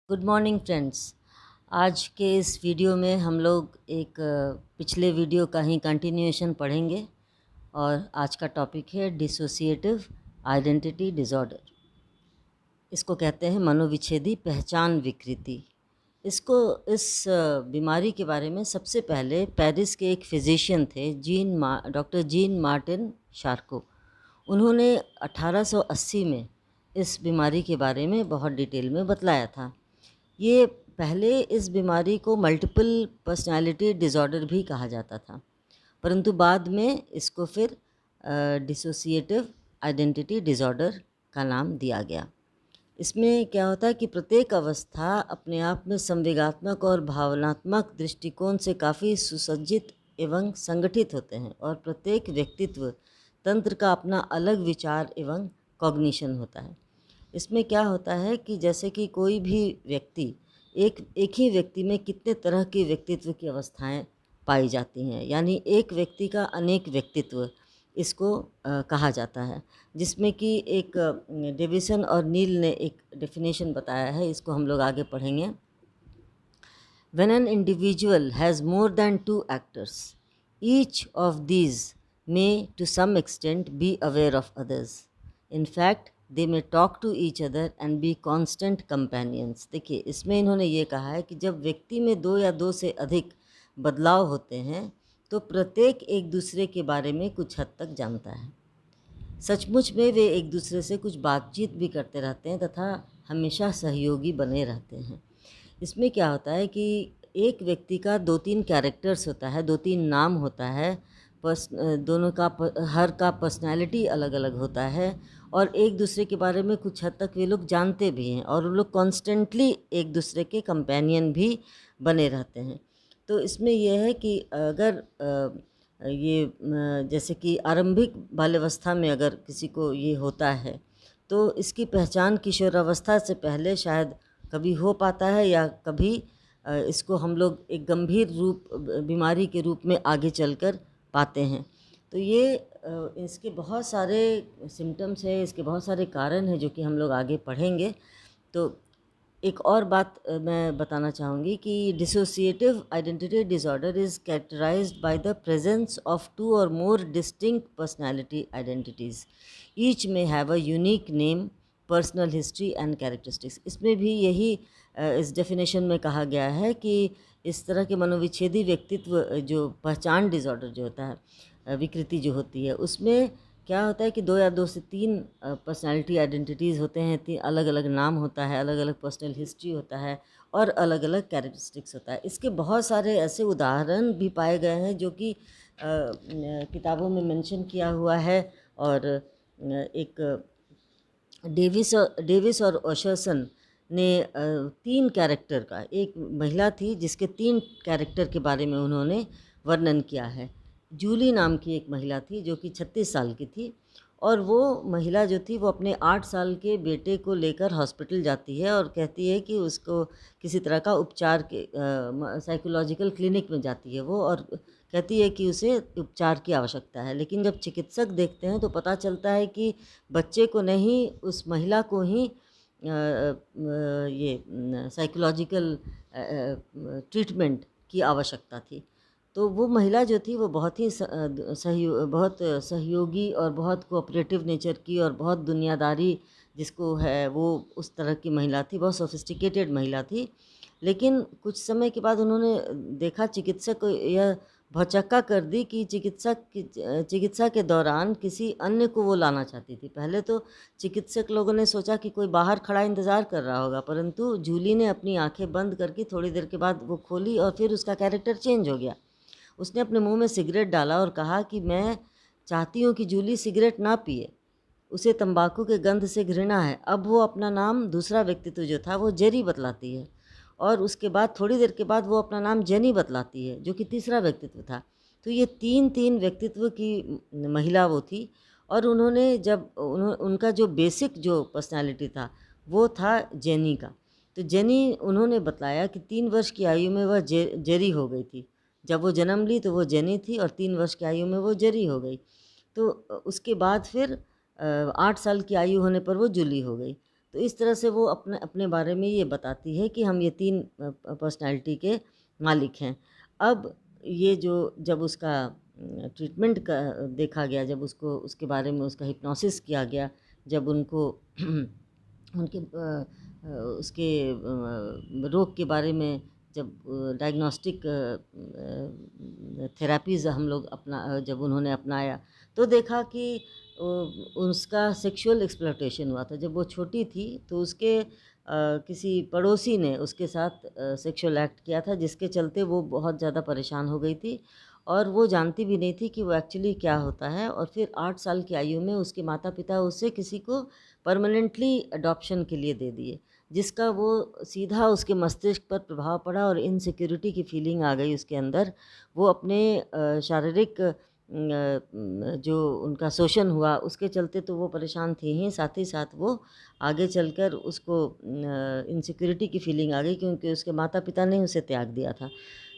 Good morning friends. आज के इस वीडियो में हम लोग एक पिछले वीडियो का ही कंटिन्यूएशन पढ़ेंगे और आज का टॉपिक है डिसोसिएटिव आइडेंटिटी डिसऑर्डर। इसको कहते हैं मनोविच्छेदी पहचान विकृति। इसको बीमारी के बारे में सबसे पहले पेरिस के एक फिजिशियन थे डॉक्टर जीन मार्टिन शार्को। उन्होंने 1880 में इस बीमारी के बारे में बहुत डिटेल में बतलाया था। ये पहले इस बीमारी को मल्टीपल पर्सनालिटी डिसऑर्डर भी कहा जाता था, परंतु बाद में इसको फिर डिसोसिएटिव आइडेंटिटी डिसऑर्डर का नाम दिया गया। इसमें क्या होता है कि प्रत्येक अवस्था अपने आप में संवेगात्मक और भावनात्मक दृष्टिकोण से काफ़ी सुसज्जित एवं संगठित होते हैं और प्रत्येक व्यक्तित्व तंत्र का अपना अलग विचार एवं कॉग्निशन होता है। इसमें क्या होता है कि जैसे कि कोई भी व्यक्ति एक ही व्यक्ति में कितने तरह के व्यक्तित्व की अवस्थाएं पाई जाती हैं, यानी एक व्यक्ति का अनेक व्यक्तित्व इसको कहा जाता है, जिसमें कि एक डेविसन और नील ने एक डेफिनेशन बताया है। इसको हम लोग आगे पढ़ेंगे। When an individual has more than two actors, each of these may to some extent be aware of others. In fact, they may talk to each other and be constant companions. देखिए, इसमें इन्होंने ये कहा है कि जब व्यक्ति में दो या दो से अधिक बदलाव होते हैं तो प्रत्येक एक दूसरे के बारे में कुछ हद तक जानता है। सचमुच में वे एक दूसरे से कुछ बातचीत भी करते रहते हैं तथा हमेशा सहयोगी बने रहते हैं। इसमें क्या होता है कि एक व्यक्ति का दो तीन कैरेक्टर्स होता है, दो तीन नाम होता है, दोनों का हर का पर्सनैलिटी अलग अलग होता है और एक दूसरे के बारे में कुछ हद तक वे लोग जानते भी हैं और वो लोग कॉन्स्टेंटली एक दूसरे के कंपेनियन भी बने रहते हैं। तो इसमें यह है कि अगर जैसे कि आरंभिक बाल्यावस्था में अगर किसी को ये होता है तो इसकी पहचान किशोरावस्था से पहले शायद कभी हो पाता है या कभी इसको हम लोग एक गंभीर बीमारी के रूप में आगे चलकर पाते हैं। तो ये इसके बहुत सारे सिम्टम्स हैं, इसके बहुत सारे कारण हैं जो कि हम लोग आगे पढ़ेंगे। तो एक और बात मैं बताना चाहूँगी कि dissociative identity disorder is characterized by the presence of two or more distinct personality identities. Each may have a unique name, personal history and characteristics. इसमें भी यही इस डेफिनेशन में कहा गया है कि इस तरह के मनोविच्छेदी व्यक्तित्व जो पहचान डिसऑर्डर जो होता है, विकृति जो होती है, उसमें क्या होता है कि दो या दो से तीन पर्सनालिटी आइडेंटिटीज़ होते हैं, तीन अलग अलग नाम होता है, अलग अलग पर्सनल हिस्ट्री होता है और अलग अलग कैरेक्टरिस्टिक्स होता है। इसके बहुत सारे ऐसे उदाहरण भी पाए गए हैं जो कि किताबों में मेंशन किया हुआ है। और एक डेविस और ओशरसन ने तीन कैरेक्टर का, एक महिला थी जिसके तीन कैरेक्टर के बारे में उन्होंने वर्णन किया है। जूली नाम की एक महिला थी जो कि 36 साल की थी और वो महिला जो थी वो अपने 8 साल के बेटे को लेकर हॉस्पिटल जाती है और कहती है कि उसको किसी तरह का उपचार के साइकोलॉजिकल क्लिनिक में जाती है वो और कहती है कि उसे उपचार की आवश्यकता है। लेकिन जब चिकित्सक देखते हैं तो पता चलता है कि बच्चे को नहीं, उस महिला को ही ये साइकोलॉजिकल ट्रीटमेंट की आवश्यकता थी। तो वो महिला जो थी वो बहुत ही बहुत सहयोगी और बहुत कोऑपरेटिव नेचर की और बहुत दुनियादारी जिसको है वो उस तरह की महिला थी, बहुत सोफिस्टिकेटेड महिला थी। लेकिन कुछ समय के बाद उन्होंने देखा, चिकित्सक को यह भौचक्का कर दी कि चिकित्सा के दौरान किसी अन्य को वो लाना चाहती थी। पहले तो चिकित्सक लोगों ने सोचा कि कोई बाहर खड़ा इंतज़ार कर रहा होगा, परंतु जूली ने अपनी आंखें बंद करके थोड़ी देर के बाद वो खोली और फिर उसका कैरेक्टर चेंज हो गया। उसने अपने मुंह में सिगरेट डाला और कहा कि मैं चाहती हूँ कि जूली सिगरेट ना पिए, उसे तंबाकू के गंध से घृणा है। अब वो अपना नाम, दूसरा व्यक्तित्व जो था वो जेरी बतलाती है और उसके बाद थोड़ी देर के बाद वो अपना नाम जेनी बतलाती है जो कि तीसरा व्यक्तित्व था। तो ये तीन तीन व्यक्तित्व की महिला वो थी और उन्होंने जब उनका जो बेसिक जो पर्सनालिटी था वो था जेनी का। तो जेनी, उन्होंने बताया कि 3 वर्ष की आयु में वह जेरी हो गई थी। जब वो जन्म ली तो वो जेनी थी और 3 वर्ष की आयु में वो जेरी हो गई। तो उसके बाद फिर 8 साल की आयु होने पर वो जूली हो गई। तो इस तरह से वो अपने अपने बारे में ये बताती है कि हम ये 3 पर्सनैलिटी के मालिक हैं। अब ये जो जब उसका ट्रीटमेंट का देखा गया, जब उसको उसके बारे में उसका हिप्नोसिस किया गया, जब उनको उनके उसके रोग के बारे में जब डायग्नोस्टिक थेरेपीज़ हम लोग जब उन्होंने अपनाया, तो देखा कि उसका सेक्सुअल एक्सप्लॉयटेशन हुआ था। जब वो छोटी थी तो उसके किसी पड़ोसी ने उसके साथ सेक्सुअल एक्ट किया था, जिसके चलते वो बहुत ज़्यादा परेशान हो गई थी और वो जानती भी नहीं थी कि वो एक्चुअली क्या होता है। और फिर 8 साल की आयु में उसके माता-पिता उसे किसी को परमानेंटली अडॉप्शन के लिए दे दिए, जिसका वो सीधा उसके मस्तिष्क पर प्रभाव पड़ा और इनसिक्योरिटी की फीलिंग आ गई उसके अंदर। वो अपने शारीरिक जो उनका शोषण हुआ उसके चलते तो वो परेशान थी ही, साथ ही साथ वो आगे चलकर उसको इनसिक्योरिटी की फीलिंग आ गई क्योंकि उसके माता-पिता ने उसे त्याग दिया था।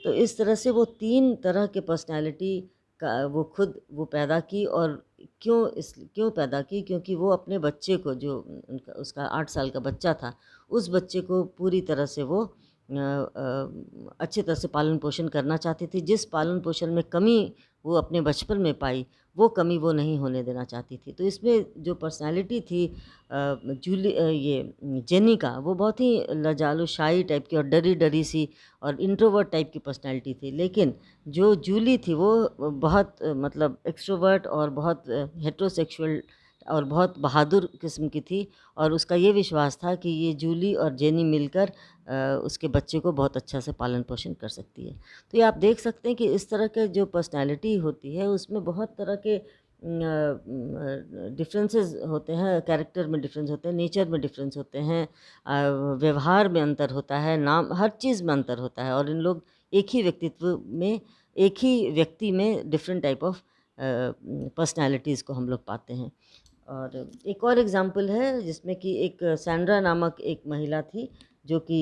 तो इस तरह से वो 3 तरह के पर्सनैलिटी का वो खुद वो पैदा की। और क्यों पैदा की? क्योंकि वो अपने बच्चे को, जो उनका उसका 8 साल का बच्चा था, उस बच्चे को पूरी तरह से वो अच्छी तरह से पालन-पोषण करना चाहती थी। जिस पालन-पोषण में कमी वो अपने बचपन में पाई, वो कमी वो नहीं होने देना चाहती थी। तो इसमें जो पर्सनैलिटी थी ये जेनी का, वो बहुत ही लजालू, शाई टाइप की और डरी-डरी सी और इंट्रोवर्ट टाइप की पर्सनैलिटी थी। लेकिन जो जूली थी वो बहुत मतलब एक्सट्रोवर्ट और बहुत हेटेरोसेक्सुअल और बहुत बहादुर किस्म की थी। और उसका ये विश्वास था कि ये जूली और जेनी मिलकर उसके बच्चे को बहुत अच्छा से पालन-पोषण कर सकती है। तो ये आप देख सकते हैं कि इस तरह के जो पर्सनैलिटी होती है उसमें बहुत तरह के डिफरेंसेस होते हैं, कैरेक्टर में डिफरेंस होते हैं, नेचर में डिफरेंस होते हैं, व्यवहार में अंतर होता है, नाम हर चीज़ में अंतर होता है। और इन लोग एक ही व्यक्तित्व में, एक ही व्यक्ति में डिफरेंट टाइप ऑफ पर्सनैलिटीज़ को हम लोग पाते हैं। और एक और एग्ज़ाम्पल है जिसमें कि एक सैंड्रा नामक एक महिला थी, जो कि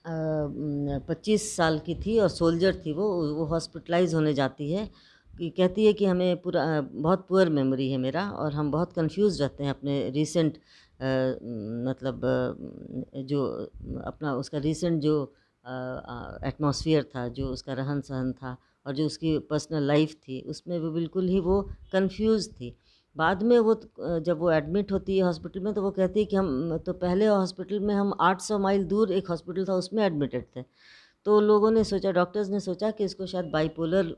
25 साल की थी और सोल्जर थी। वो हॉस्पिटलाइज़ होने जाती है कि कहती है कि हमें बहुत पुअर मेमोरी है मेरा और हम बहुत कन्फ्यूज़ रहते हैं अपने रीसेंट मतलब जो अपना उसका रीसेंट जो एटमॉस्फियर था, जो उसका रहन-सहन था और जो उसकी पर्सनल लाइफ़ थी, उसमें वो बिल्कुल ही वो कन्फ्यूज़ थी। बाद में वो जब वो एडमिट होती है हॉस्पिटल में, तो वो कहती है कि हम तो पहले हॉस्पिटल में हम 800 माइल दूर एक हॉस्पिटल था उसमें एडमिटेड थे। तो लोगों ने सोचा, डॉक्टर्स ने सोचा कि इसको शायद बाइपोलर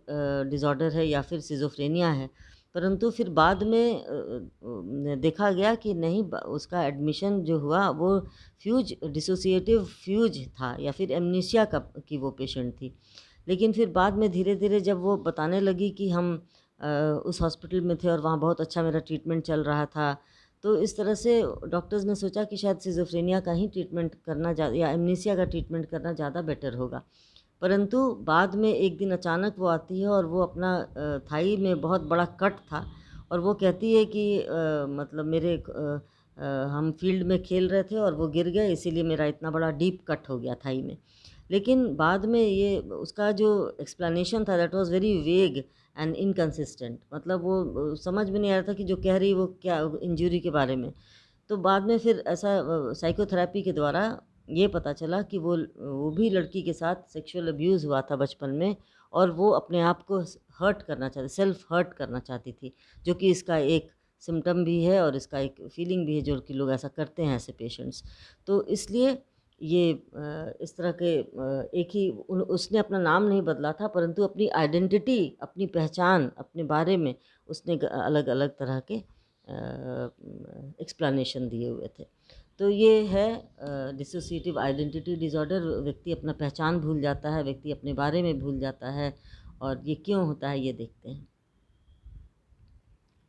डिसऑर्डर है या फिर सिज़ोफ्रेनिया है। परंतु फिर बाद में देखा गया कि नहीं, उसका एडमिशन जो हुआ वो डिसोसिएटिव फ्यूज था या फिर एमनीशिया की वो पेशेंट थी। लेकिन फिर बाद में धीरे-धीरे जब वो बताने लगी कि हम उस हॉस्पिटल में थे और वहाँ बहुत अच्छा मेरा ट्रीटमेंट चल रहा था। तो इस तरह से डॉक्टर्स ने सोचा कि शायद सिज़ोफ्रेनिया का ही ट्रीटमेंट करना या एमनीशिया का ट्रीटमेंट करना ज़्यादा बेटर होगा। परंतु बाद में एक दिन अचानक वो आती है और वो अपना थाई में बहुत बड़ा कट था और वो कहती है कि मतलब हम फील्ड में खेल रहे थे और वो गिर गए, इसीलिए मेरा इतना बड़ा डीप कट हो गया थाई में। लेकिन बाद में ये उसका जो एक्सप्लेनेशन था that was very vague and inconsistent. मतलब वो समझ में नहीं आ रहा था कि जो कह रही वो क्या इंजरी के बारे में। तो बाद में फिर ऐसा साइकोथेरेपी के द्वारा ये पता चला कि वो भी लड़की के साथ सेक्सुअल अब्यूज़ हुआ था बचपन में और वो अपने आप को हर्ट करना चाहती, सेल्फ हर्ट करना चाहती थी, जो कि इसका एक सिम्पटम भी है और इसका एक फीलिंग भी है, जो कि लोग ऐसा करते हैं ऐसे पेशेंट्स। तो इसलिए ये इस तरह के एक ही उसने अपना नाम नहीं बदला था, परंतु अपनी आइडेंटिटी, अपनी पहचान, अपने बारे में उसने अलग-अलग तरह के एक्सप्लेनेशन दिए हुए थे। तो ये है डिसोसिएटिव आइडेंटिटी डिसऑर्डर। व्यक्ति अपना पहचान भूल जाता है, व्यक्ति अपने बारे में भूल जाता है। और ये क्यों होता है ये देखते हैं।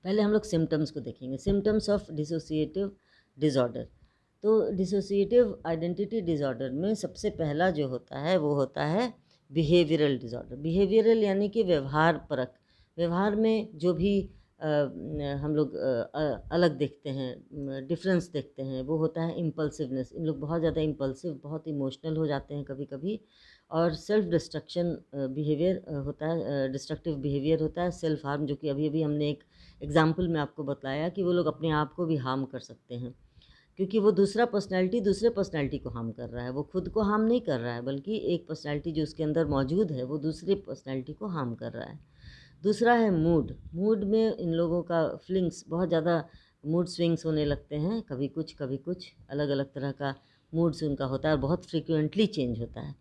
पहले हम लोग सिम्पटम्स को देखेंगे, सिम्पटम्स ऑफ डिसोसिएटिव डिसऑर्डर। तो डिसोसिएटिव आइडेंटिटी डिसऑर्डर में सबसे पहला जो होता है वो होता है बिहेवियरल डिसऑर्डर। बिहेवियरल यानी कि व्यवहार परक। व्यवहार में जो भी हम लोग अलग देखते हैं, डिफरेंस देखते हैं, वो होता है इम्पल्सिवनेस। इन लोग बहुत ज़्यादा इम्पल्सिव, बहुत इमोशनल हो जाते हैं कभी कभी। और सेल्फ डिस्ट्रक्शन बिहेवियर होता है, डिस्ट्रक्टिव बिहेवियर होता है। सेल्फ हार्म, जो कि अभी अभी हमने एक एग्ज़ाम्पल में आपको बताया कि वो लोग अपने आप को भी हार्म कर सकते हैं। क्योंकि वो दूसरा पर्सनैलिटी दूसरे पर्सनैलिटी को हार्म कर रहा है, वो खुद को हार्म नहीं कर रहा है, बल्कि एक पर्सनैलिटी जो उसके अंदर मौजूद है वो दूसरी पर्सनैलिटी को हार्म कर रहा है। दूसरा है मूड। मूड में इन लोगों का फीलिंग्स बहुत ज़्यादा मूड स्विंग्स होने लगते हैं, कभी कुछ अलग अलग तरह का मूड्स उनका होता है और बहुत फ्रीक्वेंटली चेंज होता है।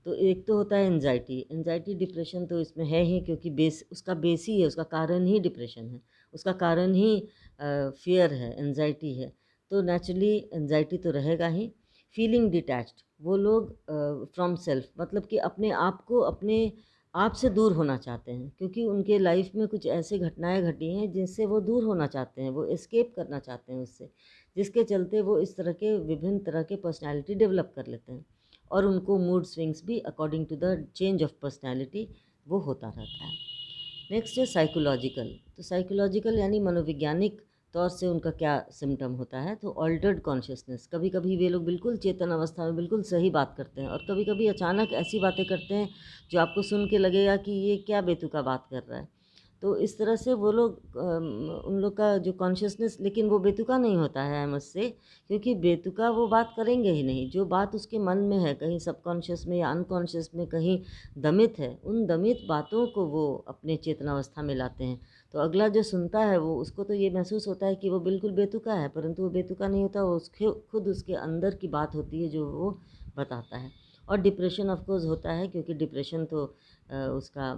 तो एक तो होता है एंजाइटी। एंजाइटी डिप्रेशन तो इसमें है ही, क्योंकि उसका बेस ही है, उसका कारण ही डिप्रेशन है, उसका कारण ही फियर है, एंजाइटी है। तो नेचुरली एंजाइटी तो रहेगा ही। फीलिंग डिटैच्ड, वो लोग फ्रॉम सेल्फ, मतलब कि अपने आप को अपने आप से दूर होना चाहते हैं, क्योंकि उनके लाइफ में कुछ ऐसे घटनाएं घटी हैं जिनसे वो दूर होना चाहते हैं, वो एस्केप करना चाहते हैं उससे, जिसके चलते वो इस तरह के विभिन्न तरह के पर्सनालिटी डेवलप कर लेते हैं। और उनको मूड स्विंग्स भी according to the change of personality वो होता रहता है। नेक्स्ट है साइकोलॉजिकल। तो साइकोलॉजिकल यानी मनोवैज्ञानिक तौर से उनका क्या सिम्टम होता है, तो ऑल्टर्ड कॉन्शियसनेस। कभी कभी वे लोग बिल्कुल चेतन अवस्था में बिल्कुल सही बात करते हैं, और कभी कभी अचानक ऐसी बातें करते हैं जो आपको सुन के लगेगा कि ये क्या बेतुका बात कर रहा है। तो इस तरह से वो लोग उन लोग का जो कॉन्शियसनेस, लेकिन वो बेतुका नहीं होता है मुझसे, क्योंकि बेतुका वो बात करेंगे ही नहीं। जो बात उसके मन में है, कहीं सबकॉन्शियस में या अनकॉन्शियस में कहीं दमित है, उन दमित बातों को वो अपने चेतनावस्था में लाते हैं। तो अगला जो सुनता है वो, उसको तो ये महसूस होता है कि वो बिल्कुल बेतुका है, परंतु वो बेतुका नहीं होता, वो उसके खुद उसके अंदर की बात होती है जो वो बताता है। और डिप्रेशन ऑफ कोर्स होता है, क्योंकि डिप्रेशन तो उसका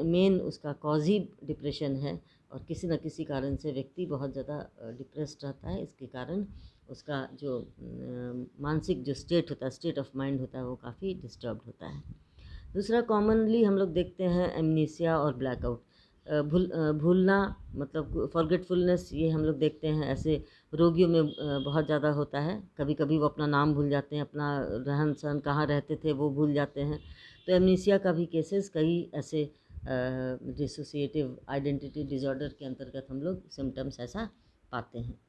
मेन उसका कॉज ही डिप्रेशन है, और किसी न किसी कारण से व्यक्ति बहुत ज़्यादा डिप्रेस्ड रहता है। इसके कारण उसका जो मानसिक जो स्टेट होता है, स्टेट ऑफ माइंड होता है, वो काफ़ी डिस्टर्ब्ड होता है। दूसरा कॉमनली हम लोग देखते हैं एमनीसिया और ब्लैकआउट। भूलना, मतलब फॉरगेटफुलनेस, ये हम लोग देखते हैं ऐसे रोगियों में बहुत ज़्यादा होता है। कभी कभी वो अपना नाम भूल जाते हैं, अपना रहन सहन, कहाँ रहते थे वो भूल जाते हैं। तो एमनीसिया का भी केसेस कई ऐसे डिसोसिएटिव आइडेंटिटी डिसऑर्डर के अंतर्गत हम लोग सिम्टम्स ऐसा पाते हैं।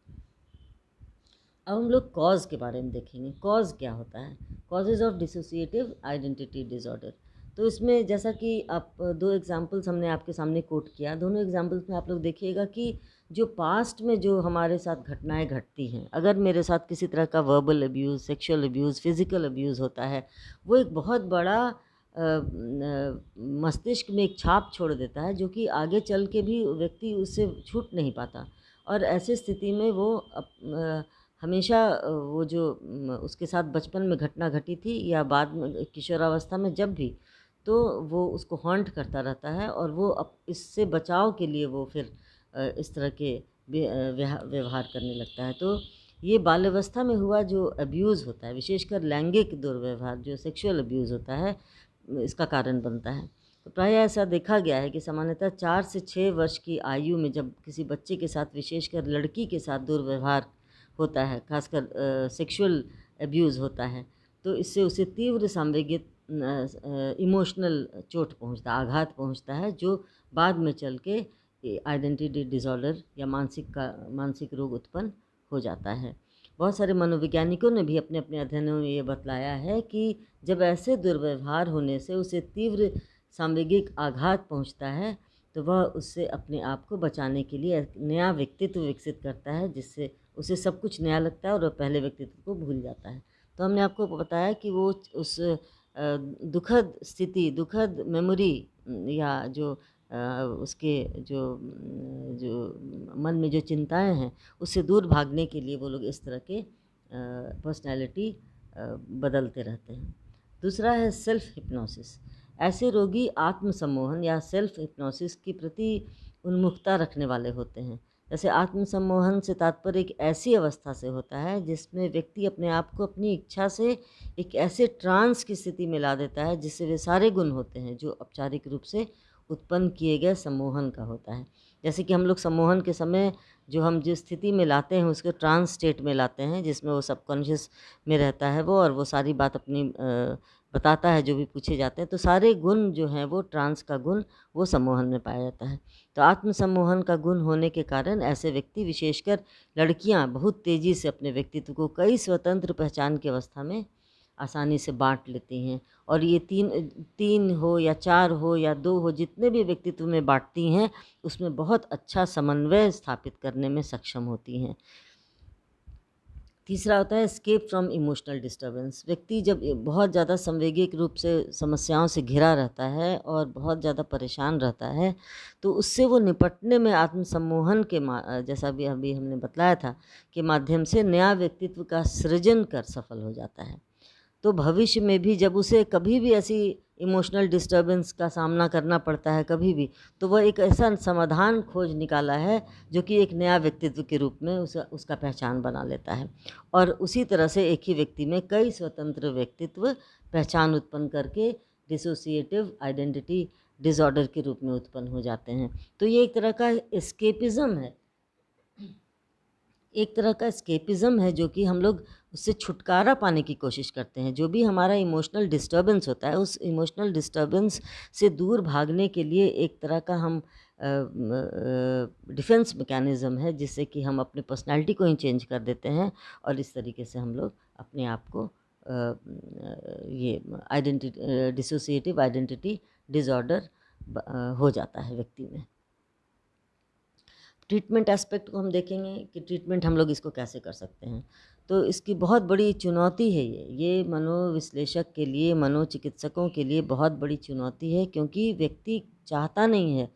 अब हम लोग कॉज के बारे में देखेंगे। कॉज क्या होता है? Causes of dissociative identity disorder. तो इसमें जैसा कि आप दो एग्जांपल्स हमने आपके सामने कोट किया, दोनों एग्जांपल्स में आप लोग देखिएगा कि जो पास्ट में जो हमारे साथ घटनाएं घटती हैं, अगर मेरे साथ किसी तरह का verbal abuse, sexual abuse, physical abuse होता है, वो एक बहुत बड़ा मस्तिष्क में एक छाप छोड़ देता है, जो कि आगे चल के भी व्यक्ति उससे छूट नहीं पाता। और ऐसी स्थिति में वो हमेशा वो जो उसके साथ बचपन में घटना घटी थी या बाद में किशोरावस्था में जब भी, तो वो उसको हॉन्ट करता रहता है, और वो इससे बचाव के लिए वो फिर इस तरह के व्यवहार करने लगता है। तो ये बाल्यावस्था में हुआ जो अब्यूज़ होता है, विशेषकर लैंगिक दुर्व्यवहार, जो सेक्सुअल अब्यूज़ होता है, इसका कारण बनता है। तो प्रायः ऐसा देखा गया है कि सामान्यतः 4 से 6 वर्ष की आयु में जब किसी बच्चे के साथ, विशेषकर लड़की के साथ दुर्व्यवहार होता है, खासकर सेक्सुअल अब्यूज़ होता है, तो इससे उसे तीव्र सांवेगिक इमोशनल चोट पहुंचता, आघात पहुंचता है, जो बाद में चल के आइडेंटिटी डिसऑर्डर या मानसिक रोग उत्पन्न हो जाता है। बहुत सारे मनोवैज्ञानिकों ने भी अपने अपने अध्ययनों में ये बतलाया है कि जब ऐसे दुर्व्यवहार होने से उसे तीव्र सांवेगिक आघात पहुंचता है, तो वह उससे अपने आप को बचाने के लिए एक नया व्यक्तित्व विकसित करता है, जिससे उसे सब कुछ नया लगता है और वह पहले व्यक्तित्व को भूल जाता है। तो हमने आपको बताया कि वो उस दुखद स्थिति, दुखद मेमोरी, या जो उसके जो मन में जो चिंताएं हैं, उससे दूर भागने के लिए वो लोग इस तरह के पर्सनैलिटी बदलते रहते हैं। दूसरा है सेल्फ हिप्नोसिस। ऐसे रोगी आत्मसम्मोहन या सेल्फ हिप्नोसिस के प्रति उन्मुखता रखने वाले होते हैं। जैसे आत्मसम्मोहन से तात्पर्य एक ऐसी अवस्था से होता है जिसमें व्यक्ति अपने आप को अपनी इच्छा से एक ऐसे ट्रांस की स्थिति में ला देता है जिससे वे सारे गुण होते हैं जो औपचारिक रूप से उत्पन्न किए गए सम्मोहन का होता है। जैसे कि हम लोग सम्मोहन के समय जो हम जिस स्थिति में लाते हैं उसको ट्रांस स्टेट में लाते हैं, जिसमें वो सबकॉन्शियस में रहता है वो, और वो सारी बात अपनी बताता है जो भी पूछे जाते हैं। तो सारे गुण जो हैं वो ट्रांस का गुण वो सम्मोहन में पाया जाता है। तो आत्मसम्मोहन का गुण होने के कारण ऐसे व्यक्ति, विशेषकर लड़कियां, बहुत तेज़ी से अपने व्यक्तित्व को कई स्वतंत्र पहचान की अवस्था में आसानी से बांट लेती हैं, और ये तीन हो या 4 हो या 2 हो, जितने भी व्यक्तित्व में बांटती हैं उसमें बहुत अच्छा समन्वय स्थापित करने में सक्षम होती हैं। तीसरा होता है एस्केप फ्रॉम इमोशनल डिस्टर्बेंस। व्यक्ति जब बहुत ज़्यादा संवेगिक रूप से समस्याओं से घिरा रहता है और बहुत ज़्यादा परेशान रहता है, तो उससे वो निपटने में आत्मसम्मोहन के जैसा भी अभी हमने बतलाया था, के माध्यम से नया व्यक्तित्व का सृजन कर सफल हो जाता है। तो भविष्य में भी जब उसे कभी भी ऐसी इमोशनल डिस्टर्बेंस का सामना करना पड़ता है कभी भी, तो वह एक ऐसा समाधान खोज निकाला है जो कि एक नया व्यक्तित्व के रूप में उसका पहचान बना लेता है। और उसी तरह से एक ही व्यक्ति में कई स्वतंत्र व्यक्तित्व पहचान उत्पन्न करके डिसोसिएटिव आइडेंटिटी डिसऑर्डर के रूप में उत्पन्न हो जाते हैं। तो ये एक तरह का एस्केपिज़्म है, एक तरह का एस्केपिज़्म है जो कि हम लोग उससे छुटकारा पाने की कोशिश करते हैं। जो भी हमारा इमोशनल डिस्टर्बेंस होता है, उस इमोशनल डिस्टर्बेंस से दूर भागने के लिए एक तरह का हम डिफेंस मैकेनिज़्म है, जिससे कि हम अपने पर्सनैलिटी को ही चेंज कर देते हैं और इस तरीके से हम लोग अपने आप को ये डिसोसिएटिव आइडेंटिटी डिसऑर्डर हो जाता है व्यक्ति में। ट्रीटमेंट एस्पेक्ट को हम देखेंगे कि ट्रीटमेंट हम लोग इसको कैसे कर सकते हैं। तो इसकी बहुत बड़ी चुनौती है ये मनोविश्लेषक के लिए, मनोचिकित्सकों के लिए बहुत बड़ी चुनौती है, क्योंकि व्यक्ति चाहता नहीं है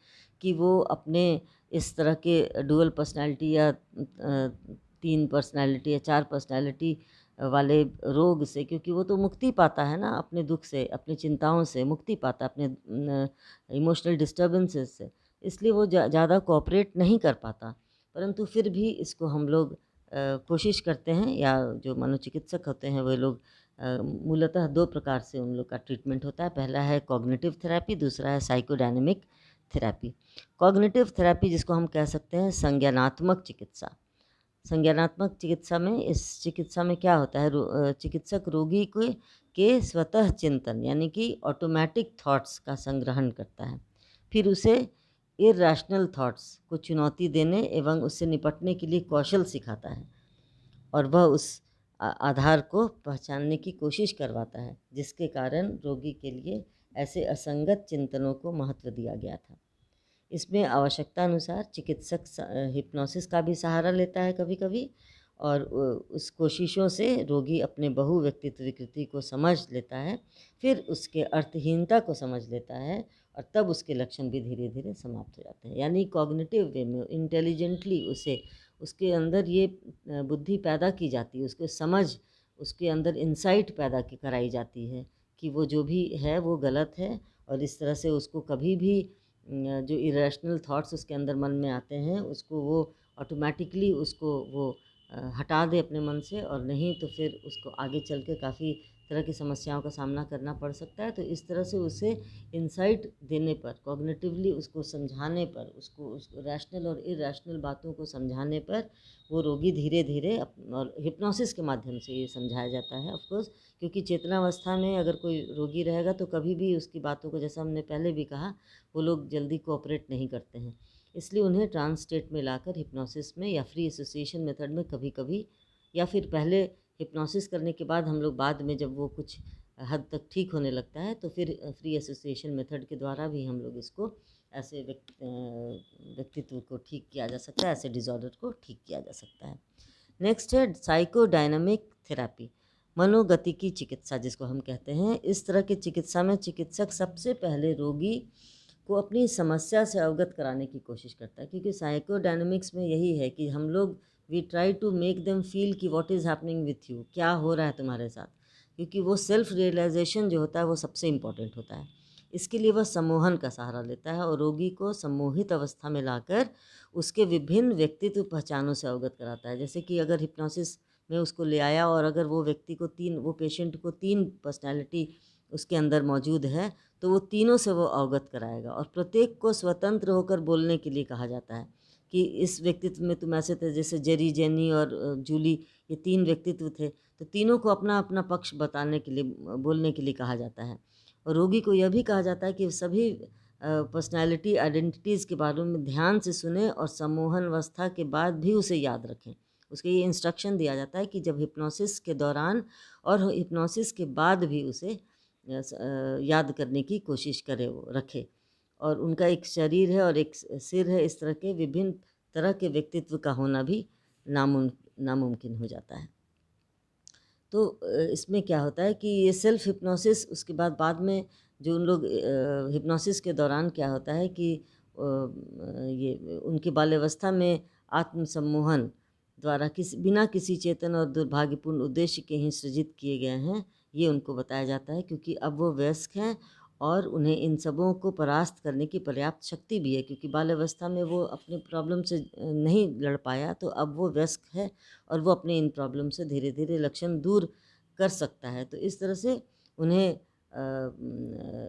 कि वो अपने इस तरह के डुअल पर्सनैलिटी या 3 पर्सनैलिटी या 4 पर्सनैलिटी वाले रोग से, क्योंकि वो तो मुक्ति पाता है ना अपने दुःख से, अपनी चिंताओं से मुक्ति पाता है, अपने इमोशनल डिस्टर्बेंसेस से। इसलिए वो ज़्यादा कोऑपरेट नहीं कर पाता, परंतु फिर भी इसको हम लोग कोशिश करते हैं, या जो मनोचिकित्सक होते हैं वे लोग मूलतः 2 प्रकार से उन लोग का ट्रीटमेंट होता है। पहला है कॉग्निटिव थेरेपी, दूसरा है साइकोडायनेमिक थेरेपी। कॉग्निटिव थेरेपी जिसको हम कह सकते हैं संज्ञानात्मक चिकित्सा। संज्ञानात्मक चिकित्सा में, इस चिकित्सा में क्या होता है, चिकित्सक रोगी के स्वतः चिंतन यानी कि ऑटोमेटिक थॉट्स का संग्रहण करता है, फिर उसे इरैशनल थॉट्स को चुनौती देने एवं उससे निपटने के लिए कौशल सिखाता है, और वह उस आधार को पहचानने की कोशिश करवाता है, जिसके कारण रोगी के लिए ऐसे असंगत चिंतनों को महत्व दिया गया था। इसमें आवश्यकता अनुसार चिकित्सक हिप्नोसिस का भी सहारा लेता है कभी कभी, और उस कोशिशों से रोगी अपने बहुव्यक्तित्व विकृति को समझ लेता है, फिर उसके अर्थहीनता को समझ लेता है, और तब उसके लक्षण भी धीरे धीरे समाप्त हो जाते हैं। यानी कॉग्निटिव वे में इंटेलिजेंटली उसे, उसके अंदर ये बुद्धि पैदा की जाती है, उसको समझ, उसके अंदर इंसाइट पैदा कराई जाती है कि वो जो भी है वो गलत है, और इस तरह से उसको कभी भी जो इरेशनल थॉट्स उसके अंदर मन में आते हैं उसको वो ऑटोमेटिकली उसको वो हटा दे अपने मन से, और नहीं तो फिर उसको आगे चल के काफ़ी तरह की समस्याओं का सामना करना पड़ सकता है। तो इस तरह से उसे इंसाइट देने पर, कॉग्निटिवली उसको समझाने पर, उसको रैशनल और इरैशनल बातों को समझाने पर वो रोगी धीरे धीरे और हिप्नोसिस के माध्यम से ये समझाया जाता है ऑफकोर्स, क्योंकि चेतनावस्था में अगर कोई रोगी रहेगा तो कभी भी उसकी बातों को, जैसा हमने पहले भी कहा, वो लोग जल्दी कोऑपरेट नहीं करते हैं। इसलिए उन्हें ट्रांस स्टेट में लाकर हिप्नोसिस में या फ्री एसोसिएशन मेथड में कभी कभी, या फिर पहले हिप्नोसिस करने के बाद हम लोग बाद में जब वो कुछ हद तक ठीक होने लगता है तो फिर फ्री एसोसिएशन मेथड के द्वारा भी हम लोग इसको ऐसे व्यक्तित्व को ठीक किया जा सकता है, ऐसे डिसऑर्डर को ठीक किया जा सकता है। नेक्स्ट है साइकोडायनामिक थेरेपी, मनोगतिकी चिकित्सा जिसको हम कहते हैं। इस तरह की चिकित्सा में चिकित्सक सबसे पहले रोगी को अपनी समस्या से अवगत कराने की कोशिश करता है, क्योंकि साइकोडायनेमिक्स में यही है कि हम लोग we try to make them feel कि what is happening with you, क्या हो रहा है तुम्हारे साथ, क्योंकि वो सेल्फ रियलाइजेशन जो होता है वो सबसे इम्पॉर्टेंट होता है। इसके लिए वह सम्मोहन का सहारा लेता है और रोगी को सम्मोहित अवस्था में लाकर उसके विभिन्न व्यक्तित्व पहचानों से अवगत कराता है। जैसे कि अगर हिप्नोसिस में उसको ले आया और अगर वो व्यक्ति को वो पेशेंट को 3 पर्सनैलिटी उसके अंदर मौजूद है, तो वो तीनों से वो अवगत कराएगा, और प्रत्येक को स्वतंत्र होकर बोलने के लिए कहा जाता है कि इस व्यक्तित्व में तुम ऐसे थे, जैसे जेरी, जेनी और जूली, ये 3 व्यक्तित्व थे, तो तीनों को अपना अपना पक्ष बताने के लिए, बोलने के लिए कहा जाता है। और रोगी को यह भी कहा जाता है कि सभी पर्सनैलिटी आइडेंटिटीज़ के बारे में ध्यान से सुने और सम्मोहन अवस्था के बाद भी उसे याद रखें। उसके ये इंस्ट्रक्शन दिया जाता है कि जब हिप्नोसिस के दौरान और हिप्नोसिस के बाद भी उसे याद करने की कोशिश करे, वो रखे। और उनका एक शरीर है और एक सिर है, इस तरह के विभिन्न तरह के व्यक्तित्व का होना भी नामुमकिन हो जाता है। तो इसमें क्या होता है कि ये सेल्फ हिप्नोसिस, उसके बाद में जो उन लोग हिप्नोसिस के दौरान क्या होता है कि ये उनकी बाल्यावस्था में आत्मसम्मोहन द्वारा बिना किसी चेतन और दुर्भाग्यपूर्ण उद्देश्य के ही सृजित किए गए हैं, ये उनको बताया जाता है, क्योंकि अब वो वयस्क हैं और उन्हें इन सबों को परास्त करने की पर्याप्त शक्ति भी है, क्योंकि बाल्यावस्था में वो अपने प्रॉब्लम से नहीं लड़ पाया, तो अब वो वयस्क है और वो अपने इन प्रॉब्लम से धीरे धीरे लक्षण दूर कर सकता है। तो इस तरह से उन्हें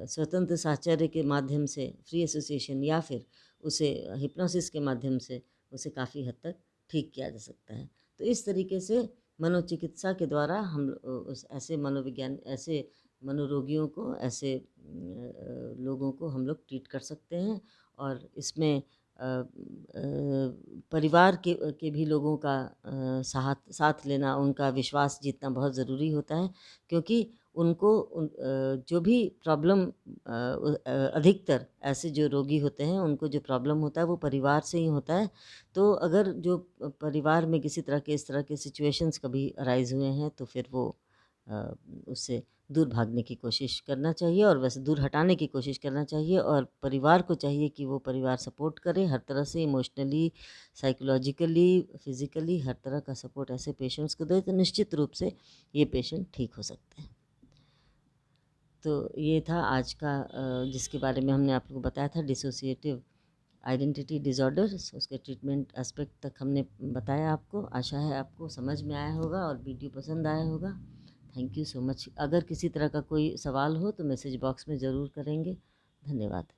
स्वतंत्र साहचर्य के माध्यम से, फ्री एसोसिएशन या फिर उसे हिप्नोसिस के माध्यम से उसे काफ़ी हद तक ठीक किया जा सकता है। तो इस तरीके से मनोचिकित्सा के द्वारा हम उस ऐसे मनोरोगियों को, ऐसे लोगों को हम लोग ट्रीट कर सकते हैं। और इसमें परिवार के भी लोगों का साथ लेना, उनका विश्वास जीतना बहुत ज़रूरी होता है, क्योंकि उनको जो भी प्रॉब्लम अधिकतर ऐसे जो रोगी होते हैं उनको जो प्रॉब्लम होता है वो परिवार से ही होता है। तो अगर जो परिवार में किसी तरह के इस तरह के सिचुएशंस कभी अराइज़ हुए हैं तो फिर वो उससे दूर भागने की कोशिश करना चाहिए और वैसे दूर हटाने की कोशिश करना चाहिए। और परिवार को चाहिए कि वो परिवार सपोर्ट करे हर तरह से, इमोशनली, साइकोलॉजिकली, फिज़िकली, हर तरह का सपोर्ट ऐसे पेशेंट्स को दे, तो निश्चित रूप से ये पेशेंट ठीक हो सकते हैं। तो ये था आज का जिसके बारे में हमने आप लोगों को बताया था, डिसोसिएटिव आइडेंटिटी डिसऑर्डर। उसके ट्रीटमेंट एस्पेक्ट तक हमने बताया आपको। आशा है आपको समझ में आया होगा और वीडियो पसंद आया होगा। Thank you so much. अगर किसी तरह का कोई सवाल हो तो मैसेज बॉक्स में ज़रूर करेंगे। धन्यवाद।